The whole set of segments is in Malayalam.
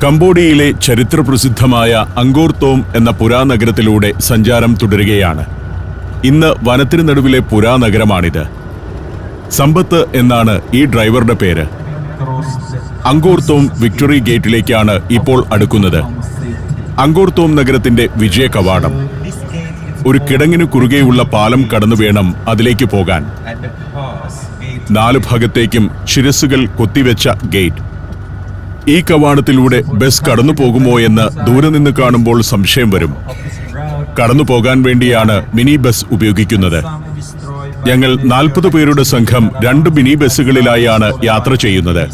കംബോഡിയയിലെ ചരിത്രപ്രസിദ്ധമായ അങ്കോർ തോം എന്ന പുരാനഗരത്തിലൂടെ സഞ്ചാരം തുടരുകയാണ്. ഇന്ന് വനത്തിന് നടുവിലെ പുരാനഗരമാണിത്. സമ്പത്ത് എന്നാണ് ഈ ഡ്രൈവറുടെ പേര്. അങ്കോർ തോം വിക്ടറി ഗേറ്റിലേക്കാണ് ഇപ്പോൾ അടുക്കുന്നത്. അങ്കോർ തോം നഗരത്തിന്റെ വിജയ കവാടം. ഒരു കിടങ്ങിനു കുറുകെയുള്ള പാലം കടന്നു വേണം അതിലേക്ക് പോകാൻ. 4 ഭാഗത്തേക്കും ശിരസ്സുകൾ കൊത്തിവെച്ച ഗേറ്റ്. ഈ കവാടത്തിലൂടെ ബസ് കടന്നു പോകുമോ എന്ന് ദൂരെ നിന്ന് കാണുമ്പോൾ സംശയം വരും. കടന്നു പോകാൻ വേണ്ടിയാണ് മിനി ബസ് ഉപയോഗിക്കുന്നത്. ഞങ്ങൾ 40 പേരുടെ സംഘം 2 മിനി ബസ്സുകളിലായാണ് യാത്ര ചെയ്യുന്നത്.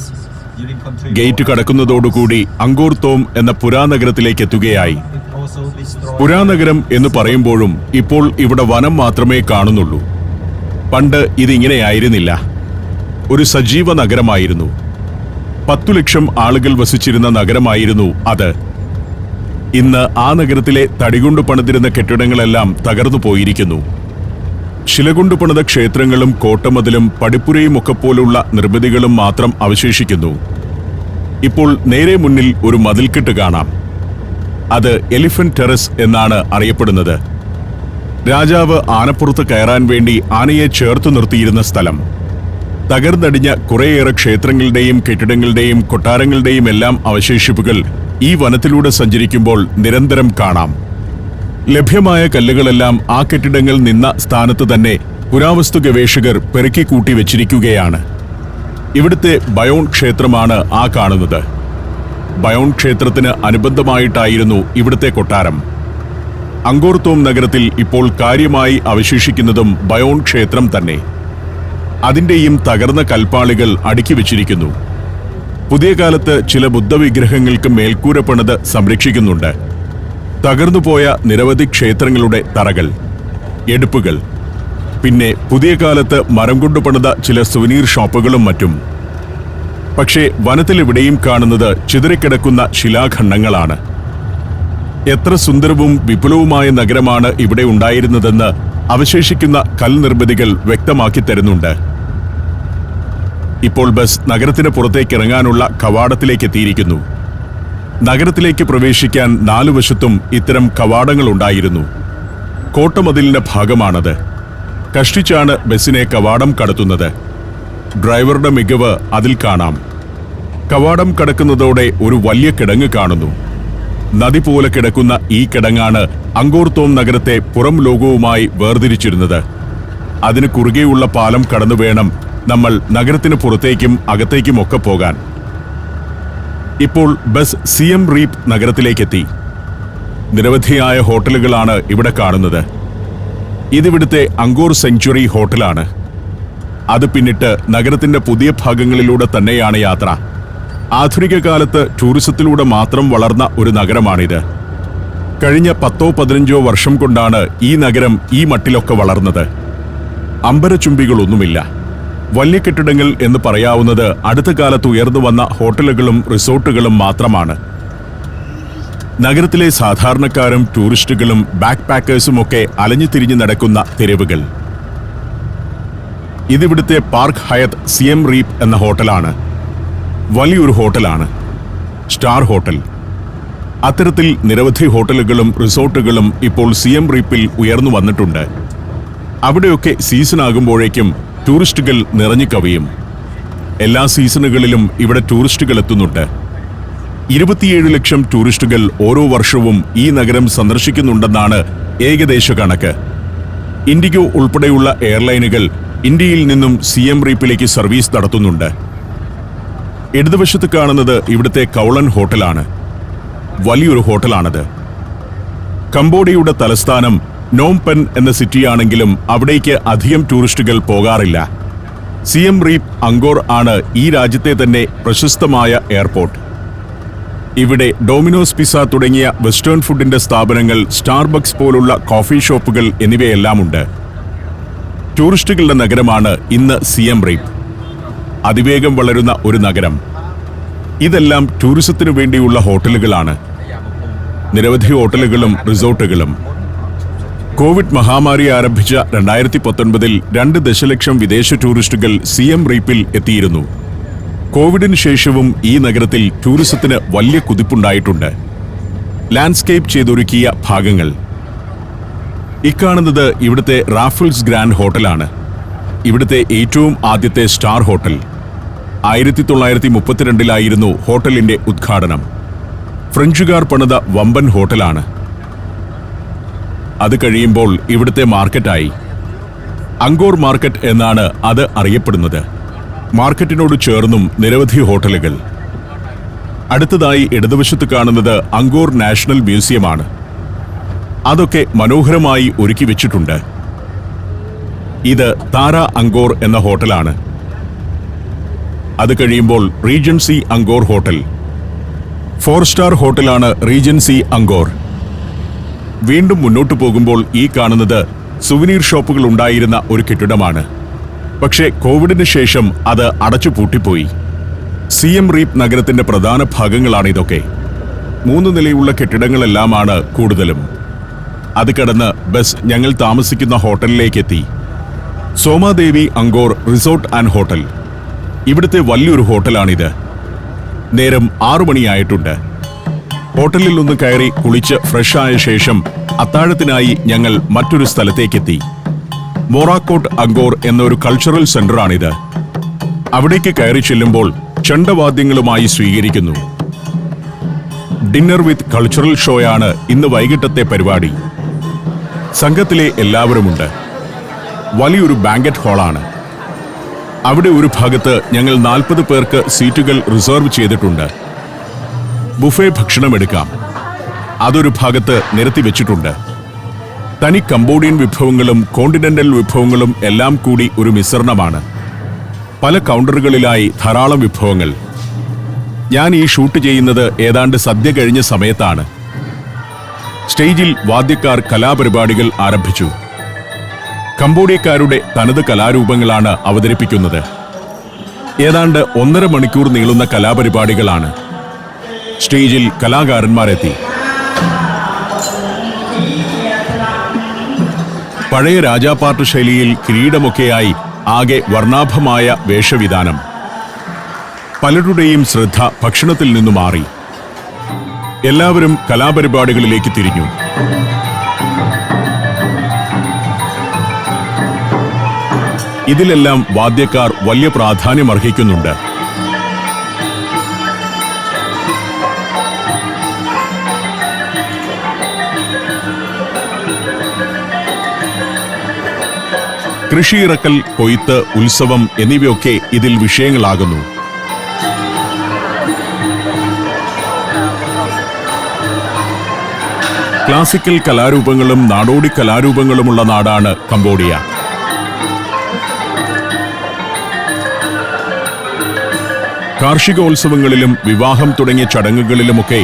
ഗേറ്റ് കടക്കുന്നതോടുകൂടി അങ്കോർ തോം എന്ന പുരാനഗരത്തിലേക്ക് എത്തുകയായി. പുരാനഗരം എന്ന് പറയുമ്പോഴും ഇപ്പോൾ ഇവിടെ വനം മാത്രമേ കാണുന്നുള്ളൂ. പണ്ട് ഇതിങ്ങനെയായിരുന്നില്ല. ഒരു സജീവ നഗരമായിരുന്നു. 10 ലക്ഷം ആളുകൾ വസിച്ചിരുന്ന നഗരമായിരുന്നു അത്. ഇന്ന് ആ നഗരത്തിലെ തടികൊണ്ടു പണിതിരുന്ന കെട്ടിടങ്ങളെല്ലാം തകർന്നു പോയിരിക്കുന്നു. ശിലകൊണ്ടു പണിത ക്ഷേത്രങ്ങളും കോട്ടമതിലും പടിപ്പുരയും ഒക്കെ പോലുള്ള നിർമ്മിതികളും മാത്രം അവശേഷിക്കുന്നു. ഇപ്പോൾ നേരെ മുന്നിൽ ഒരു മതിൽക്കെട്ട് കാണാം. അത് എലിഫന്റ് ടെറസ് എന്നാണ് അറിയപ്പെടുന്നത്. രാജാവ് ആനപ്പുറത്ത് കയറാൻ വേണ്ടി ആനയെ ചേർത്തു നിർത്തിയിരുന്ന സ്ഥലം. തകർന്നടിഞ്ഞ കുറേയേറെ ക്ഷേത്രങ്ങളുടെയും കെട്ടിടങ്ങളുടെയും കൊട്ടാരങ്ങളുടെയും എല്ലാം അവശേഷിപ്പുകൾ ഈ വനത്തിലൂടെ സഞ്ചരിക്കുമ്പോൾ നിരന്തരം കാണാം. ലഭ്യമായ കല്ലുകളെല്ലാം ആ കെട്ടിടങ്ങൾ നിന്ന സ്ഥാനത്ത് തന്നെ പുരാവസ്തു ഗവേഷകർ പെറുക്കിക്കൂട്ടി വെച്ചിരിക്കുകയാണ്. ഇവിടുത്തെ ബയോൺ ക്ഷേത്രമാണ് ആ കാണുന്നത്. ബയോൺ ക്ഷേത്രത്തിന് അനുബന്ധമായിട്ടായിരുന്നു ഇവിടുത്തെ കൊട്ടാരം. അങ്കോർ തോം നഗരത്തിൽ ഇപ്പോൾ കാര്യമായി അവശേഷിക്കുന്നതും ബയോൺ ക്ഷേത്രം തന്നെ. അതിൻ്റെയും തകർന്ന കൽപ്പാളികൾ അടുക്കി വെച്ചിരിക്കുന്നു. പുതിയ കാലത്ത് ചില ബുദ്ധവിഗ്രഹങ്ങൾക്ക് മേൽക്കൂര പണിത് സംരക്ഷിക്കുന്നുണ്ട്. തകർന്നുപോയ നിരവധി ക്ഷേത്രങ്ങളുടെ തറകൾ, എടുപ്പുകൾ, പിന്നെ പുതിയ കാലത്ത് മരം കൊണ്ടു പണിത ചില സുവനീർ ഷോപ്പുകളും മറ്റും. പക്ഷേ വനത്തിലെവിടെയും കാണുന്നത് ചിതറിക്കിടക്കുന്ന ശിലാഖണ്ഡങ്ങളാണ്. എത്ര സുന്ദരവും വിപുലവുമായ നഗരമാണ് ഇവിടെ ഉണ്ടായിരുന്നതെന്ന് അവശേഷിക്കുന്ന കൽനിർമ്മിതികൾ വ്യക്തമാക്കി തരുന്നുണ്ട്. ഇപ്പോൾ ബസ് നഗരത്തിന് പുറത്തേക്ക് ഇറങ്ങാനുള്ള കവാടത്തിലേക്ക് എത്തിയിരിക്കുന്നു. നഗരത്തിലേക്ക് പ്രവേശിക്കാൻ 4 വശത്തും ഇത്തരം കവാടങ്ങൾ ഉണ്ടായിരുന്നു. കോട്ടമതിലിന്റെ ഭാഗമാണത്. കഷ്ടിച്ചാണ് ബസ്സിനെ കവാടം കടത്തുന്നത്. ഡ്രൈവറുടെ മികവ് അതിൽ കാണാം. കവാടം കടക്കുന്നതോടെ ഒരു വലിയ കിടങ്ങ് കാണുന്നു. നദി പോലെ കിടക്കുന്ന ഈ കിടങ്ങാണ് അങ്കോർ തോം നഗരത്തെ പുറം ലോകവുമായി വേർതിരിച്ചിരുന്നത്. അതിന് കുറുകെയുള്ള പാലം കടന്നു വേണം നമ്മൾ നഗരത്തിന് പുറത്തേക്കും അകത്തേക്കുമൊക്കെ പോകാൻ. ഇപ്പോൾ ബസ് സിയം റീപ്പ് നഗരത്തിലേക്കെത്തി. നിരവധിയായ ഹോട്ടലുകളാണ് ഇവിടെ കാണുന്നത്. ഇതിവിടുത്തെ അങ്കോർ സെഞ്ച്വറി ഹോട്ടലാണ്. അത് പിന്നിട്ട് നഗരത്തിന്റെ പുതിയ ഭാഗങ്ങളിലൂടെ തന്നെയാണ് യാത്ര. ആധുനിക കാലത്ത് ടൂറിസത്തിലൂടെ മാത്രം വളർന്ന ഒരു നഗരമാണിത്. കഴിഞ്ഞ 10-15 വർഷം കൊണ്ടാണ് ഈ നഗരം ഈ മട്ടിലൊക്കെ വളർന്നത്. അമ്പരചുംബികളൊന്നുമില്ല. വലിയ കെട്ടിടങ്ങൾ എന്ന് പറയാവുന്നത് അടുത്ത കാലത്ത് ഉയർന്നു വന്ന ഹോട്ടലുകളും റിസോർട്ടുകളും മാത്രമാണ്. നഗരത്തിലെ സാധാരണക്കാരും ടൂറിസ്റ്റുകളും ബാക്ക് പാക്കേഴ്സുമൊക്കെ അലഞ്ഞു തിരിഞ്ഞു നടക്കുന്ന തെരുവുകൾ. ഇതിവിടുത്തെ പാർക്ക് ഹയത്ത് സിയം റീപ്പ് എന്ന ഹോട്ടലാണ്. വലിയൊരു ഹോട്ടലാണ്, സ്റ്റാർ ഹോട്ടൽ. അത്തരത്തിൽ നിരവധി ഹോട്ടലുകളും റിസോർട്ടുകളും ഇപ്പോൾ സിയം റീപ്പിൽ ഉയർന്നു വന്നിട്ടുണ്ട്. അവിടെയൊക്കെ സീസണാകുമ്പോഴേക്കും ടൂറിസ്റ്റുകൾ നിറഞ്ഞു കവിയും. എല്ലാ സീസണുകളിലും ഇവിടെ ടൂറിസ്റ്റുകൾ എത്തുന്നുണ്ട്. 27 ലക്ഷം ടൂറിസ്റ്റുകൾ ഓരോ വർഷവും ഈ നഗരം സന്ദർശിക്കുന്നുണ്ടെന്നാണ് ഏകദേശ കണക്ക്. ഇൻഡിഗോ ഉൾപ്പെടെയുള്ള എയർലൈനുകൾ ഇന്ത്യയിൽ നിന്നും സിയം റീപ്പിലേക്ക് സർവീസ് നടത്തുന്നുണ്ട്. ഇടതുവശത്ത് കാണുന്നത് ഇവിടുത്തെ കൗളൻ ഹോട്ടലാണ്. വലിയൊരു ഹോട്ടലാണത്. കംബോഡിയയുടെ തലസ്ഥാനം നോം പെൻ എന്ന സിറ്റിയാണെങ്കിലും അവിടേക്ക് അധികം ടൂറിസ്റ്റുകൾ പോകാറില്ല. സിയം റീപ്പ് അങ്കോർ ആണ് ഈ രാജ്യത്തെ തന്നെ പ്രശസ്തമായ എയർപോർട്ട്. ഇവിടെ ഡൊമിനോസ് പിസ്സ തുടങ്ങിയ വെസ്റ്റേൺ ഫുഡിന്റെ സ്ഥാപനങ്ങൾ, സ്റ്റാർബക്സ് പോലുള്ള കോഫി ഷോപ്പുകൾ എന്നിവയെല്ലാമുണ്ട്. ടൂറിസ്റ്റുകളുടെ നഗരമാണ് ഇന്ന് സിയം റീപ്പ്. അതിവേഗം വളരുന്ന ഒരു നഗരം. ഇതെല്ലാം ടൂറിസത്തിനു വേണ്ടിയുള്ള ഹോട്ടലുകളാണ്. നിരവധി ഹോട്ടലുകളും റിസോർട്ടുകളും. കോവിഡ് മഹാമാരി ആരംഭിച്ച 2019 2 ദശലക്ഷം വിദേശ ടൂറിസ്റ്റുകൾ സിയം റീപ്പിൽ എത്തിയിരുന്നു. കോവിഡിന് ശേഷവും ഈ നഗരത്തിൽ ടൂറിസത്തിന് വലിയ കുതിപ്പുണ്ടായിട്ടുണ്ട്. ലാൻഡ്സ്കേപ്പ് ചെയ്തൊരുക്കിയ ഭാഗങ്ങൾ. ഇക്കാണുന്നത് ഇവിടുത്തെ റാഫിൾസ് ഗ്രാൻഡ് ഹോട്ടലാണ്. ഇവിടുത്തെ ഏറ്റവും ആദ്യത്തെ സ്റ്റാർ ഹോട്ടൽ. 1932 ഹോട്ടലിന്റെ ഉദ്ഘാടനം. ഫ്രഞ്ചുകാർ പണിത വമ്പൻ ഹോട്ടലാണ്. അത് കഴിയുമ്പോൾ ഇവിടുത്തെ മാർക്കറ്റായി. അങ്കോർ മാർക്കറ്റ് എന്നാണ് അത് അറിയപ്പെടുന്നത്. മാർക്കറ്റിനോട് ചേർന്നും നിരവധി ഹോട്ടലുകൾ. അടുത്തതായി ഇടതുവശത്ത് കാണുന്നത് അങ്കോർ നാഷണൽ മ്യൂസിയമാണ്. അതൊക്കെ മനോഹരമായി ഒരുക്കി വെച്ചിട്ടുണ്ട്. ഇത് താര അങ്കോർ എന്ന ഹോട്ടലാണ്. അത് കഴിയുമ്പോൾ റീജൻസി അങ്കോർ ഹോട്ടൽ. 4 സ്റ്റാർ ഹോട്ടലാണ് റീജൻസി അങ്കോർ. വീണ്ടും മുന്നോട്ടു പോകുമ്പോൾ ഈ കാണുന്നത് സുവനീർ ഷോപ്പുകൾ ഉണ്ടായിരുന്ന ഒരു കെട്ടിടമാണ്. പക്ഷേ കോവിഡിന് ശേഷം അത് അടച്ചുപൂട്ടിപ്പോയി. സിയം റീപ്പ് നഗരത്തിന്റെ പ്രധാന ഭാഗങ്ങളാണിതൊക്കെ. 3 നിലയുള്ള കെട്ടിടങ്ങളെല്ലാമാണ് കൂടുതലും. അത് കടന്ന് ബസ് ഞങ്ങൾ താമസിക്കുന്ന ഹോട്ടലിലേക്കെത്തി. സോമാദേവി അങ്കോർ റിസോർട്ട് ആൻഡ് ഹോട്ടൽ. ഇവിടുത്തെ വലിയൊരു ഹോട്ടലാണിത്. നേരം 6 മണിയായിട്ടുണ്ട്. ഹോട്ടലിൽ ഒന്ന് കയറി കുളിച്ച് ഫ്രഷായ ശേഷം അത്താഴത്തിനായി ഞങ്ങൾ മറ്റൊരു സ്ഥലത്തേക്കെത്തി. മോറാക്കോട്ട് അങ്കോർ എന്നൊരു കൾച്ചറൽ സെന്ററാണിത്. അവിടേക്ക് കയറി ചെല്ലുമ്പോൾ ചെണ്ടവാദ്യങ്ങളുമായി സ്വീകരിക്കുന്നു. ഡിന്നർ വിത്ത് കൾച്ചറൽ ഷോയാണ് ഇന്ന് വൈകിട്ടത്തെ പരിപാടി. സംഘത്തിലെ എല്ലാവരുമുണ്ട്. വലിയൊരു ബാങ്കറ്റ് ഹാളാണ്. അവിടെ ഒരു ഭാഗത്ത് ഞങ്ങൾ 40 പേർക്ക് സീറ്റുകൾ റിസർവ് ചെയ്തിട്ടുണ്ട്. ബുഫേ ഭക്ഷണമെടുക്കാം. അതൊരു ഭാഗത്ത് നിരത്തി വെച്ചിട്ടുണ്ട്. തനി കംബോഡിയൻ വിഭവങ്ങളും കോണ്ടിനെന്റൽ വിഭവങ്ങളും എല്ലാം കൂടി ഒരു മിശ്രണമാണ്. പല കൗണ്ടറുകളിലായി ധാരാളം വിഭവങ്ങൾ. ഞാൻ ഈ ഷൂട്ട് ചെയ്യുന്നത് ഏതാണ്ട് സദ്യ കഴിഞ്ഞ സമയത്താണ്. സ്റ്റേജിൽ വാദ്യക്കാർ കലാപരിപാടികൾ ആരംഭിച്ചു. കംബോഡിയക്കാരുടെ തനത് കലാരൂപങ്ങളാണ് അവതരിപ്പിക്കുന്നത്. ഏതാണ്ട് 1.5 മണിക്കൂർ നീളുന്ന കലാപരിപാടികളാണ്. സ്റ്റേജിൽ കലാകാരന്മാരെത്തി. പഴയ രാജാപാട്ട് ശൈലിയിൽ കിരീടമൊക്കെയായി ആകെ വർണ്ണാഭമായ വേഷവിധാനം. പലരുടെയും ശ്രദ്ധ ഭക്ഷണത്തിൽ നിന്നു മാറി. എല്ലാവരും കലാപരിപാടികളിലേക്ക് തിരിഞ്ഞു. ഇതിലെല്ലാം വാദ്യക്കാർ വലിയ പ്രാധാന്യമർഹിക്കുന്നുണ്ട്. കൃഷിയിറക്കൽ, കൊയ്ത്ത്, ഉത്സവം എന്നിവയൊക്കെ ഇതിൽ വിഷയങ്ങളാകുന്നു. ക്ലാസിക്കൽ കലാരൂപങ്ങളും നാടോടി കലാരൂപങ്ങളുമുള്ള നാടാണ് കംബോഡിയ. കാർഷികോത്സവങ്ങളിലും വിവാഹം തുടങ്ങിയ ചടങ്ങുകളിലുമൊക്കെ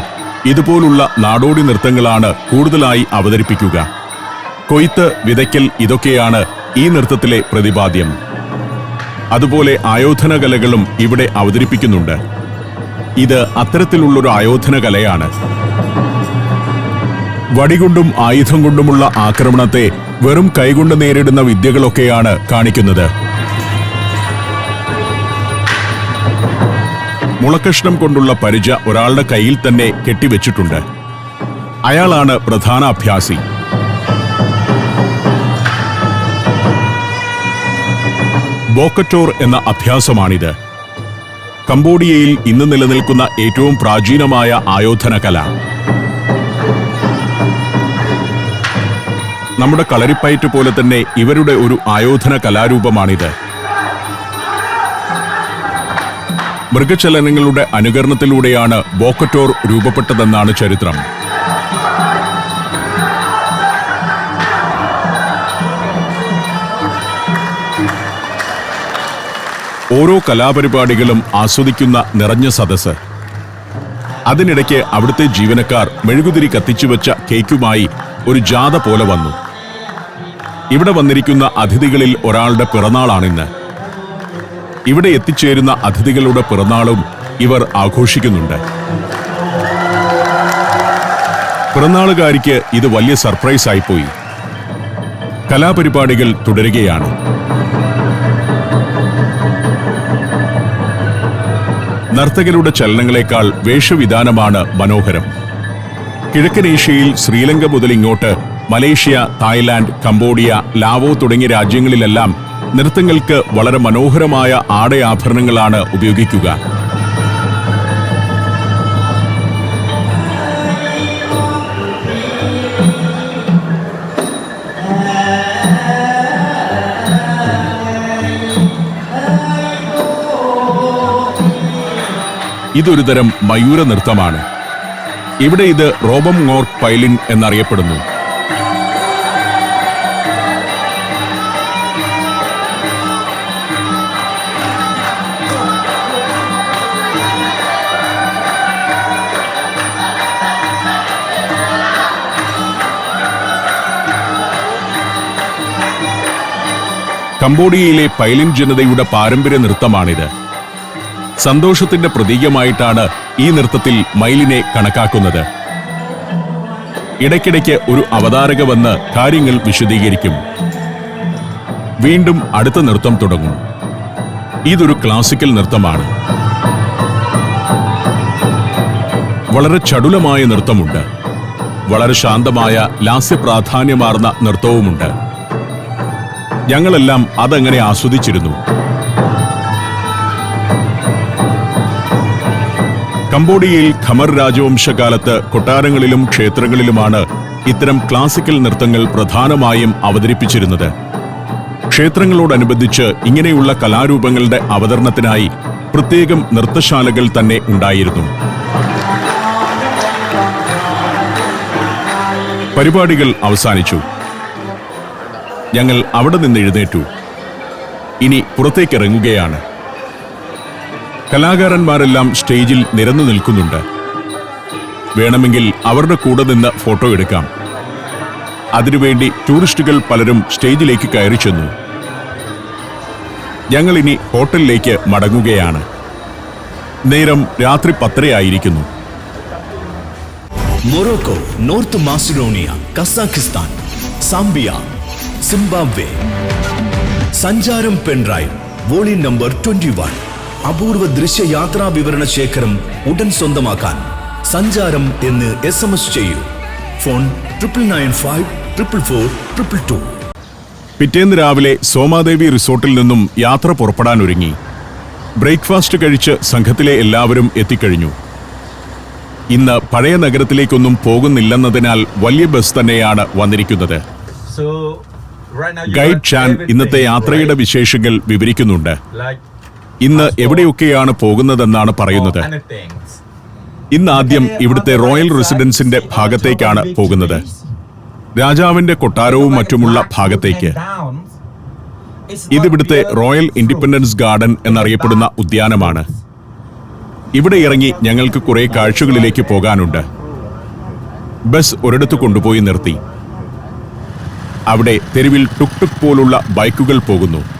ഇതുപോലുള്ള നാടോടി നൃത്തങ്ങളാണ് കൂടുതലായി അവതരിപ്പിക്കുക. കൊയ്ത്ത്, വിതയ്ക്കൽ ഇതൊക്കെയാണ് ഈ നൃത്തത്തിലെ പ്രതിപാദ്യം. അതുപോലെ ആയോധന കലകളും ഇവിടെ അവതരിപ്പിക്കുന്നുണ്ട്. ഇത് അത്തരത്തിലുള്ളൊരു ആയോധന കലയാണ്. വടികൊണ്ടും ആയുധം കൊണ്ടുമുള്ള ആക്രമണത്തെ വെറും കൈകൊണ്ട് നേരിടുന്ന വിദ്യകളൊക്കെയാണ് കാണിക്കുന്നത്. മുളക്കഷ്ണം കൊണ്ടുള്ള പരിച ഒരാളുടെ കയ്യിൽ തന്നെ കെട്ടിവെച്ചിട്ടുണ്ട്. അയാളാണ് പ്രധാന അഭ്യാസി. ബോക്കറ്റോർ എന്ന അഭ്യാസമാണിത്. കംബോഡിയയിൽ ഇന്ന് നിലനിൽക്കുന്ന ഏറ്റവും പ്രാചീനമായ ആയോധന കല. നമ്മുടെ കളരിപ്പയറ്റ് പോലെ തന്നെ ഇവരുടെ ഒരു ആയോധന കലാരൂപമാണിത്. മൃഗചലനങ്ങളുടെ അനുകരണത്തിലൂടെയാണ് ബോക്കറ്റോർ രൂപപ്പെട്ടതെന്നാണ് ചരിത്രം. ഓരോ കലാപരിപാടികളും ആസ്വദിക്കുന്ന നിറഞ്ഞ സദസ്സ്. അതിനിടയ്ക്ക് അവിടുത്തെ ജീവനക്കാർ മെഴുകുതിരി കത്തിച്ചുവെച്ച കേക്കുമായി ഒരു ജാഥ പോലെ വന്നു. ഇവിടെ വന്നിരിക്കുന്ന അതിഥികളിൽ ഒരാളുടെ പിറന്നാളാണിന്ന്. ഇവിടെ എത്തിച്ചേരുന്ന അതിഥികളുടെ പിറന്നാളും ഇവർ ആഘോഷിക്കുന്നുണ്ട്. പിറന്നാളുകാരിക്ക് ഇത് വലിയ സർപ്രൈസ് ആയിപ്പോയി. കലാപരിപാടികൾ തുടരുകയാണ്. നർത്തകരുടെ ചലനങ്ങളെക്കാൾ വേഷവിധാനമാണ് മനോഹരം. കിഴക്കൻ ഏഷ്യയിൽ ശ്രീലങ്ക മുതൽ ഇങ്ങോട്ട് മലേഷ്യ, തായ്ലാന്റ്, കംബോഡിയ, ലാവോ തുടങ്ങിയ രാജ്യങ്ങളിലെല്ലാം നൃത്തങ്ങൾക്ക് വളരെ മനോഹരമായ ആടയാഭരണങ്ങളാണ് ഉപയോഗിക്കുക. ഇതൊരുതരം മയൂര നൃത്തമാണ്. ഇവിടെ ഇത് റോബം ngork പൈലിൻ എന്നറിയപ്പെടുന്നു. കംബോഡിയയിലെ പൈലിൻ ജനതയുടെ പാരമ്പര്യ നൃത്തമാണിത്. സന്തോഷത്തിന്റെ പ്രതീകമായിട്ടാണ് ഈ നൃത്തത്തിൽ മയിലിനെ കണക്കാക്കുന്നത്. ഇടയ്ക്കിടയ്ക്ക് ഒരു അവതാരക വന്ന് കാര്യങ്ങൾ വിശദീകരിക്കും. വീണ്ടും അടുത്ത നൃത്തം തുടങ്ങും. ഇതൊരു ക്ലാസിക്കൽ നൃത്തമാണ്. വളരെ ചടുലമായ നൃത്തമുണ്ട്. വളരെ ശാന്തമായ ലാസ്യപ്രാധാന്യമാർന്ന നൃത്തവുമുണ്ട്. ഞങ്ങളെല്ലാം അതങ്ങനെ ആസ്വദിച്ചിരുന്നു. കംബോഡിയയിൽ ഖമർ രാജവംശകാലത്ത് കൊട്ടാരങ്ങളിലും ക്ഷേത്രങ്ങളിലുമാണ് ഇത്തരം ക്ലാസിക്കൽ നൃത്തങ്ങൾ പ്രധാനമായും അവതരിപ്പിച്ചിരുന്നത്. ക്ഷേത്രങ്ങളോടനുബന്ധിച്ച് ഇങ്ങനെയുള്ള കലാരൂപങ്ങളുടെ അവതരണത്തിനായി പ്രത്യേകം നൃത്തശാലകൾ തന്നെ ഉണ്ടായിരുന്നു. പരിപാടികൾ അവസാനിച്ചു. ഞങ്ങൾ അവിടെ നിന്ന് എഴുന്നേറ്റു. ഇനി പുറത്തേക്കിറങ്ങുകയാണ്. കലാകാരന്മാരെല്ലാം സ്റ്റേജിൽ നിരന്നു നിൽക്കുന്നുണ്ട്. വേണമെങ്കിൽ അവരുടെ കൂടെ നിന്ന് ഫോട്ടോ എടുക്കാം. അതിനുവേണ്ടി ടൂറിസ്റ്റുകൾ പലരും സ്റ്റേജിലേക്ക് കയറി ചെന്നു. ഞങ്ങൾ ഇനി ഹോട്ടലിലേക്ക് മടങ്ങുകയാണ്. നേരം രാത്രി 10 ആയിരിക്കുന്നു. Morocco, north Macedonia, Kazakhstan, Zambia, Zimbabwe. സഞ്ചാരം പെൻഡ്രൈവ് വോളിയം നമ്പർ 21. അപൂർവ ദൃശ്യയാത്രാ വിവരണ ശേഖരം ഉടൻ സ്വന്തമാക്കാൻ സഞ്ചാരം എന്ന് SMS ചെയ്യൂ. ഫോൺ 9995444222. പിറ്റേന്ന് രാവിലെ സോമാദേവി റിസോർട്ടിൽ നിന്നും യാത്ര പുറപ്പെടാനൊരുങ്ങി. ബ്രേക്ക്ഫാസ്റ്റ് കഴിച്ച് സംഘത്തിലെ എല്ലാവരും എത്തിക്കഴിഞ്ഞു. ഇന്ന് പഴയ നഗരത്തിലേക്കൊന്നും പോകുന്നില്ലെന്നതിനാൽ വലിയ ബസ് തന്നെയാണ് വന്നിരിക്കുന്നത്. ഗൈഡ് ചാൻ ഇന്നത്തെ യാത്രയുടെ വിശേഷങ്ങൾ വിവരിക്കുന്നുണ്ട്. ഇന്ന് എവിടെയൊക്കെയാണ് പോകുന്നതെന്നാണ് പറയുന്നത്. ഇന്ന് ആദ്യം ഇവിടുത്തെ റോയൽ റെസിഡൻസിന്റെ ഭാഗത്തേക്കാണ് പോകുന്നത്. രാജാവിന്റെ കൊട്ടാരവും മറ്റുമുള്ള ഭാഗത്തേക്ക്. ഇതിവിടുത്തെ റോയൽ ഇൻഡിപെൻഡൻസ് ഗാർഡൻ എന്നറിയപ്പെടുന്ന ഉദ്യാനമാണ്. ഇവിടെ ഇറങ്ങി ഞങ്ങൾക്ക് കുറെ കാഴ്ചകളിലേക്ക് പോകാനുണ്ട്. ബസ് ഒരിടത്ത് കൊണ്ടുപോയി നിർത്തി. അവിടെ തെരുവിൽ ടുക് ടുക് പോലുള്ള ബൈക്കുകൾ പോകുന്നു.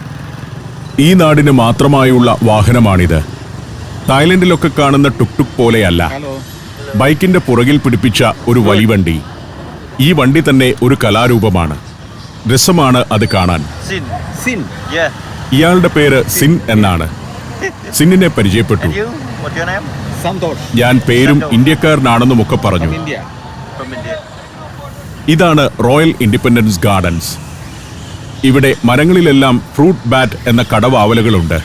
ഈ നാടിന് മാത്രമായുള്ള വാഹനമാണിത്. തായ്ലൻഡിലൊക്കെ കാണുന്ന ടുക് ടുക് പോലെയല്ല. ബൈക്കിന്റെ പുറകിൽ പിടിപ്പിച്ച ഒരു വലിവണ്ടി. ഈ വണ്ടി തന്നെ ഒരു കലാരൂപമാണ്. രസമാണ് അത് കാണാൻ. ഇയാളുടെ പേര് സിൻ എന്നാണ്. സിന്നിനെ പരിചയപ്പെട്ടു. ഞാൻ പേരും ഇന്ത്യക്കാരനാണെന്നുമൊക്കെ പറഞ്ഞു. ഇതാണ് റോയൽ ഇൻഡിപെൻഡൻസ് ഗാർഡൻസ്. ഇവിടെ മരങ്ങളിലെല്ലാം ഫ്രൂട്ട് ബാറ്റ് എന്ന കടവാവലുകളുണ്ട്.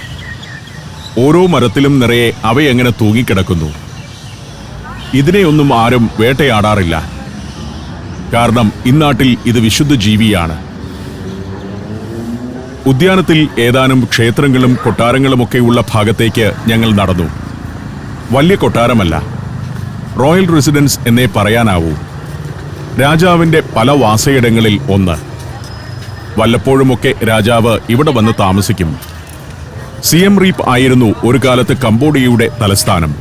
ഓരോ മരത്തിലും നിറയെ അവയെങ്ങനെ തൂങ്ങിക്കിടക്കുന്നു. ഇതിനെയൊന്നും ആരും വേട്ടയാടാറില്ല. കാരണം ഇന്നാട്ടിൽ ഇത് വിശുദ്ധ ജീവിയാണ്. ഉദ്യാനത്തിൽ ഏതാനും ക്ഷേത്രങ്ങളും കൊട്ടാരങ്ങളുമൊക്കെയുള്ള ഭാഗത്തേക്ക് ഞങ്ങൾ നടന്നു. വലിയ കൊട്ടാരമല്ല, റോയൽ റെസിഡൻസ് എന്നേ പറയാനാവൂ. രാജാവിന്റെ പല വാസയിടങ്ങളിൽ ഒന്ന്. വല്ലപ്പോഴുമൊക്കെ രാജാവ് ഇവിടെ വന്ന് താമസിക്കും. സിയം റീപ്പ് ആയിരുന്നു ഒരു കാലത്ത് കംബോഡിയയുടെ തലസ്ഥാനം.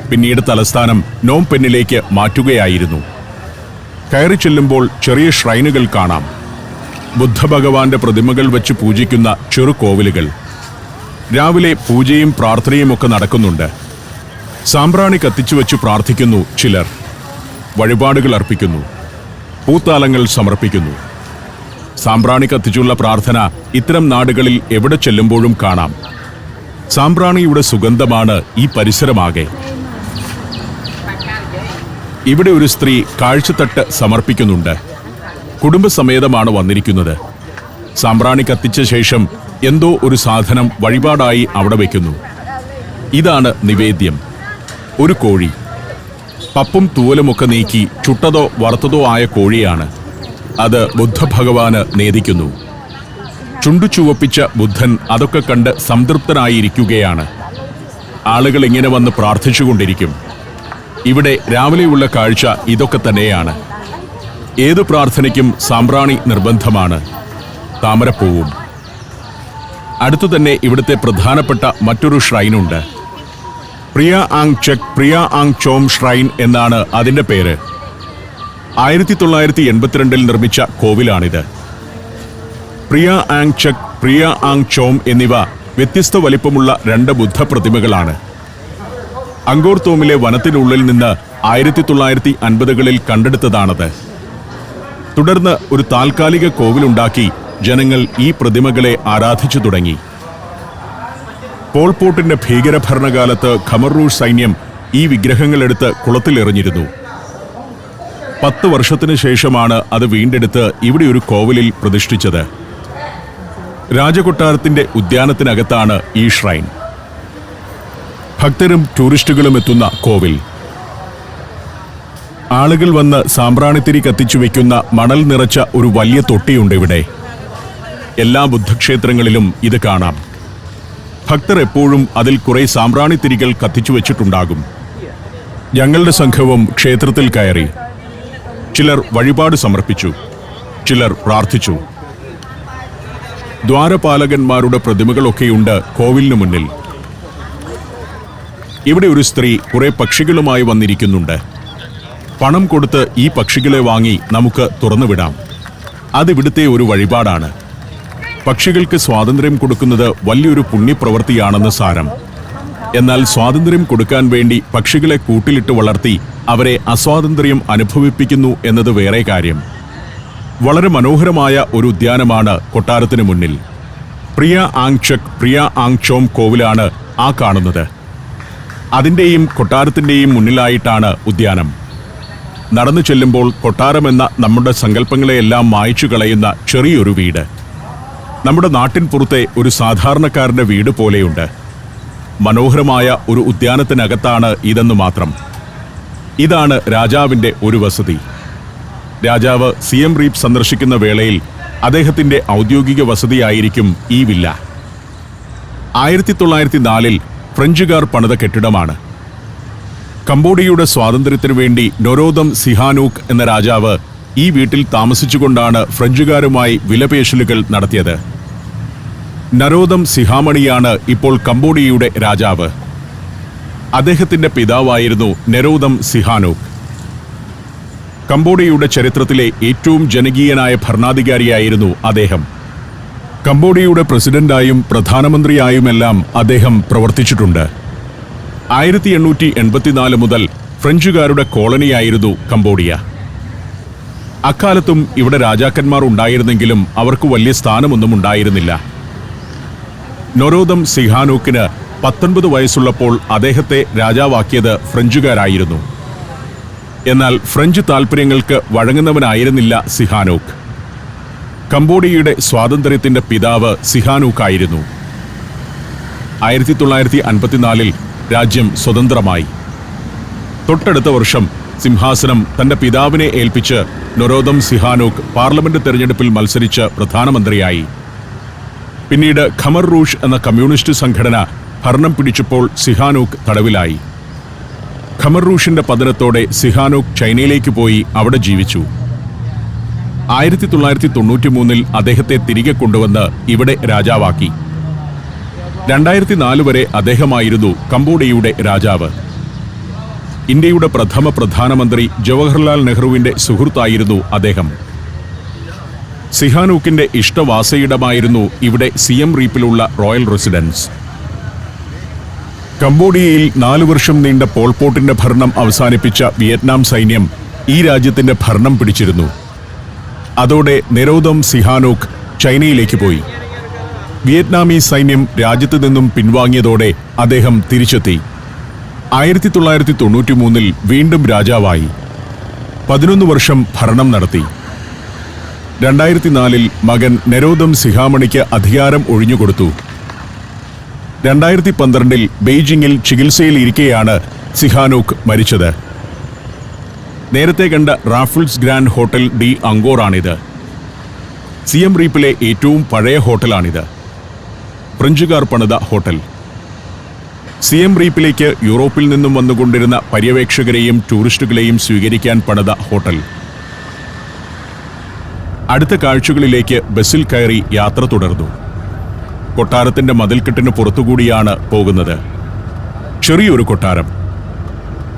പിന്നീട് തലസ്ഥാനം നോം പെന്നിലേക്ക് മാറ്റുകയായിരുന്നു. കയറി ചെല്ലുമ്പോൾ ചെറിയ ഷ്രൈനുകൾ കാണാം. ബുദ്ധഭഗവാന്റെ പ്രതിമകൾ വെച്ച് പൂജിക്കുന്ന ചെറു കോവിലുകൾ. രാവിലെ പൂജയും പ്രാർത്ഥനയുമൊക്കെ നടക്കുന്നുണ്ട്. സാമ്പ്രാണി കത്തിച്ചുവെച്ച് പ്രാർത്ഥിക്കുന്നു ചിലർ. വഴിപാടുകൾ അർപ്പിക്കുന്നു. പൂത്താലങ്ങൾ സമർപ്പിക്കുന്നു. സാമ്പ്രാണി കത്തിച്ചുള്ള പ്രാർത്ഥന ഇത്തരം നാടുകളിൽ എവിടെ ചെല്ലുമ്പോഴും കാണാം. സാമ്പ്രാണിയുടെ സുഗന്ധമാണ് ഈ പരിസരമാകെ. ഇവിടെ ഒരു സ്ത്രീ കാഴ്ചത്തട്ട് സമർപ്പിക്കുന്നുണ്ട്. കുടുംബസമേതമാണ് വന്നിരിക്കുന്നത്. സാമ്പ്രാണി കത്തിച്ച ശേഷം എന്തോ ഒരു സാധനം വഴിപാടായി അവിടെ വയ്ക്കുന്നു. ഇതാണ് നിവേദ്യം. ഒരു കോഴി. പപ്പും തൂവലുമൊക്കെ നീക്കി ചുട്ടതോ വറുത്തതോ ആയ കോഴിയാണ്. അത് ബുദ്ധഭഗവാന് നേദിക്കുന്നു. ചുണ്ടു ചുവപ്പിച്ച ബുദ്ധൻ അതൊക്കെ കണ്ട് സംതൃപ്തനായിരിക്കുകയാണ്. ആളുകൾ ഇങ്ങനെ വന്ന് പ്രാർത്ഥിച്ചുകൊണ്ടിരിക്കും. ഇവിടെ രാവിലെയുള്ള കാഴ്ച ഇതൊക്കെ തന്നെയാണ്. ഏതു പ്രാർത്ഥനയ്ക്കും സാമ്പ്രാണി നിർബന്ധമാണ്. താമരപ്പൂവും. അടുത്തു തന്നെ ഇവിടുത്തെ പ്രധാനപ്പെട്ട മറ്റൊരു ഷ്രൈനുണ്ട്. പ്രിയ ആങ് ചെക് പ്രിയ ആങ് ചോം ഷ്രൈൻ എന്നാണ് അതിൻ്റെ പേര്. 1982 നിർമ്മിച്ച കോവിലാണിത്. പ്രിയ ആങ് ചെക് പ്രിയ ആങ് ചോം എന്നിവ വ്യത്യസ്ത വലിപ്പമുള്ള 2 ബുദ്ധപ്രതിമകളാണ്. അങ്കോർ തോമിലെ വനത്തിനുള്ളിൽ നിന്ന് 1950കളിൽ കണ്ടെടുത്തതാണത്. തുടർന്ന് ഒരു താൽക്കാലിക കോവിലുണ്ടാക്കി ജനങ്ങൾ ഈ പ്രതിമകളെ ആരാധിച്ചു തുടങ്ങി. പോൾപോട്ടിന്റെ ഭീകരഭരണകാലത്ത് ഖമർ റൂഷ് സൈന്യം ഈ വിഗ്രഹങ്ങളെടുത്ത് കുളത്തിലെറിഞ്ഞിരുന്നു. 10 വർഷത്തിനു ശേഷമാണ് അത് വീണ്ടെടുത്ത് ഇവിടെ ഒരു കോവിലിൽ പ്രതിഷ്ഠിച്ചത്. രാജകൊട്ടാരത്തിന്റെ ഉദ്യാനത്തിനകത്താണ് ഈ ഷ്രൈൻ. ഭക്തരും ടൂറിസ്റ്റുകളും എത്തുന്ന കോവിൽ. ആളുകൾ വന്ന് സാമ്പ്രാണിത്തിരി കത്തിച്ചു വയ്ക്കുന്ന മണൽ നിറച്ച ഒരു വലിയ തൊട്ടിയുണ്ട് ഇവിടെ. എല്ലാ ബുദ്ധക്ഷേത്രങ്ങളിലും ഇത് കാണാം. ഭക്തർ എപ്പോഴും അതിൽ കുറെ സാമ്പ്രാണിത്തിരികൾ കത്തിച്ചു വെച്ചിട്ടുണ്ടാകും. ഞങ്ങളുടെ സംഘവും ക്ഷേത്രത്തിൽ കയറി. ചിലർ വഴിപാട് സമർപ്പിച്ചു, ചിലർ പ്രാർത്ഥിച്ചു. ദ്വാരപാലകന്മാരുടെ പ്രതിമകളൊക്കെയുണ്ട് കോവിലിനു മുന്നിൽ. ഇവിടെ ഒരു സ്ത്രീ കുറെ പക്ഷികളുമായി വന്നിരിക്കുന്നുണ്ട്. പണം കൊടുത്ത് ഈ പക്ഷികളെ വാങ്ങി നമുക്ക് തുറന്നുവിടാം. അതിവിടുത്തെ ഒരു വഴിപാടാണ്. പക്ഷികൾക്ക് സ്വാതന്ത്ര്യം കൊടുക്കുന്നത് വലിയൊരു പുണ്യപ്രവൃത്തിയാണെന്ന് സാരം. എന്നാൽ സ്വാതന്ത്ര്യം കൊടുക്കാൻ വേണ്ടി പക്ഷികളെ കൂട്ടിലിട്ട് വളർത്തി അവരെ അസ്വാതന്ത്ര്യം അനുഭവിപ്പിക്കുന്നു എന്നത് വേറെ കാര്യം. വളരെ മനോഹരമായ ഒരു ഉദ്യാനമാണ് കൊട്ടാരത്തിന് മുന്നിൽ. പ്രിയ ആങ് ചെക് പ്രിയ ആങ് ചോം കോവിലാണ് ആ കാണുന്നത്. അതിൻ്റെയും കൊട്ടാരത്തിൻ്റെയും മുന്നിലായിട്ടാണ് ഉദ്യാനം. നടന്നു ചെല്ലുമ്പോൾ കൊട്ടാരമെന്ന നമ്മുടെ സങ്കല്പങ്ങളെയെല്ലാം മായ്ച്ചു കളയുന്ന ചെറിയൊരു വീട്. നമ്മുടെ നാട്ടിൻ പുറത്തെ ഒരു സാധാരണക്കാരൻ്റെ വീട് പോലെയുണ്ട്. മനോഹരമായ ഒരു ഉദ്യാനത്തിനകത്താണ് ഇതെന്ന് മാത്രം. ഇതാണ് രാജാവിൻ്റെ ഒരു വസതി. രാജാവ് സിയം റീപ്പ് സന്ദർശിക്കുന്ന വേളയിൽ അദ്ദേഹത്തിൻ്റെ ഔദ്യോഗിക വസതിയായിരിക്കും ഈ വില്ല. 1904 ഫ്രഞ്ചുകാർ പണിത കെട്ടിടമാണ്. കംബോഡിയയുടെ സ്വാതന്ത്ര്യത്തിനു വേണ്ടി നൊരോദം സിഹാനൂക്ക് എന്ന രാജാവ് ഈ വീട്ടിൽ താമസിച്ചുകൊണ്ടാണ് ഫ്രഞ്ചുകാരുമായി വിലപേശലുകൾ നടത്തിയത്. നരോദം സിഹാമണിയാണ് ഇപ്പോൾ കംബോഡിയയുടെ രാജാവ്. അദ്ദേഹത്തിന്റെ പിതാവായിരുന്നു നെരോദം സിഹാനൂക്ക്. കംബോഡിയയുടെ ചരിത്രത്തിലെ ഏറ്റവും ജനകീയനായ ഭരണാധികാരിയായിരുന്നു അദ്ദേഹം. കംബോഡിയയുടെ പ്രസിഡന്റായും പ്രധാനമന്ത്രിയായുമെല്ലാം അദ്ദേഹം പ്രവർത്തിച്ചിട്ടുണ്ട്. 1884 മുതൽ ഫ്രഞ്ചുകാരുടെ കോളനിയായിരുന്നു കംബോഡിയ. അക്കാലത്തും ഇവിടെ രാജാക്കന്മാർ ഉണ്ടായിരുന്നെങ്കിലും അവർക്ക് വലിയ സ്ഥാനമൊന്നും ഉണ്ടായിരുന്നില്ല. നൊരോദം സിഹാനൂക്കിന് 19 വയസ്സുള്ളപ്പോൾ അദ്ദേഹത്തെ രാജാവാക്കിയത് ഫ്രഞ്ചുകാരായിരുന്നു. എന്നാൽ ഫ്രഞ്ച് താൽപ്പര്യങ്ങൾക്ക് വഴങ്ങുന്നവനായിരുന്നില്ല സിഹാനൂക്ക്. കംബോഡിയയുടെ സ്വാതന്ത്ര്യത്തിന്റെ പിതാവ് സിഹാനൂക്കായിരുന്നു. 1954 രാജ്യം സ്വതന്ത്രമായി. തൊട്ടടുത്ത വർഷം സിംഹാസനം തന്റെ പിതാവിനെ ഏൽപ്പിച്ച് നൊരോദം സിഹാനൂക്ക് പാർലമെന്റ് തെരഞ്ഞെടുപ്പിൽ മത്സരിച്ച് പ്രധാനമന്ത്രിയായി. പിന്നീട് ഖമർ റൂഷ് എന്ന കമ്മ്യൂണിസ്റ്റ് സംഘടന ഭരണം പിടിച്ചപ്പോൾ സിഹാനൂക്ക് തടവിലായി. ഖമർ റൂഷിന്റെ പതനത്തോടെ സിഹാനൂക്ക് ചൈനയിലേക്ക് പോയി അവിടെ ജീവിച്ചു. 1993 അദ്ദേഹത്തെ തിരികെ കൊണ്ടുവന്ന് ഇവിടെ രാജാവാക്കി. 2004 വരെ അദ്ദേഹമായിരുന്നു കംബോഡിയയുടെ രാജാവ്. ഇന്ത്യയുടെ പ്രഥമ പ്രധാനമന്ത്രി ജവഹർലാൽ നെഹ്റുവിന്റെ സുഹൃത്തായിരുന്നു അദ്ദേഹം. സിഹാനൂക്കിന്റെ ഇഷ്ടവാസയിടമായിരുന്നു ഇവിടെ സിയം റീപ്പിലുള്ള റോയൽ റെസിഡൻസ്. കംബോഡിയയിൽ 4 വർഷം നീണ്ട പോൾപോട്ടിന്റെ ഭരണം അവസാനിപ്പിച്ച വിയറ്റ്നാം സൈന്യം ഈ രാജ്യത്തിന്റെ ഭരണം പിടിച്ചിരുന്നു. അതോടെ നെരോദം സിഹാനൂക്ക് ചൈനയിലേക്ക് പോയി. വിയറ്റ്നാമീസ് സൈന്യം രാജ്യത്തു നിന്നും പിൻവാങ്ങിയതോടെ അദ്ദേഹം തിരിച്ചെത്തി. 1993 വീണ്ടും രാജാവായി. 11 വർഷം ഭരണം നടത്തി. 2004 മകൻ നെരോദം സിഹാമണിക്ക് അധികാരം ഒഴിഞ്ഞുകൊടുത്തു. 2012 ബെയ്ജിങ്ങിൽ ചികിത്സയിൽ ഇരിക്കെയാണ് സിഹാനൂക്ക് മരിച്ചത്. നേരത്തെ കണ്ട റാഫിൾസ് ഗ്രാൻഡ് ഹോട്ടൽ ഡി അങ്കോറാണിത്. സിയം റീപ്പിലെ ഏറ്റവും പഴയ ഹോട്ടലാണിത്. ഫ്രഞ്ചുകാർ പണിത ഹോട്ടൽ. സിയം റീപ്പിലേക്ക് യൂറോപ്പിൽ നിന്നും വന്നുകൊണ്ടിരുന്ന പര്യവേക്ഷകരെയും ടൂറിസ്റ്റുകളെയും സ്വീകരിക്കാൻ പണിത ഹോട്ടൽ. അടുത്ത കാഴ്ചകളിലേക്ക് ബസ്സിൽ കയറി യാത്ര തുടർന്നു. കൊട്ടാരത്തിന്റെ മതിൽക്കെട്ടിന് പുറത്തുകൂടിയാണ് പോകുന്നത്. ചെറിയൊരു കൊട്ടാരം.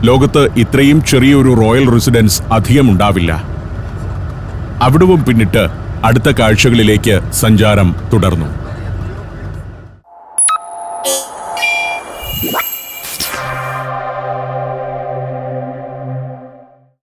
ലോകത്ത് ഇത്രയും ചെറിയൊരു റോയൽ റെസിഡൻസ് അധികമുണ്ടാവില്ല. അവിടവും പിന്നിട്ട് അടുത്ത കാഴ്ചകളിലേക്ക് സഞ്ചാരം തുടർന്നു.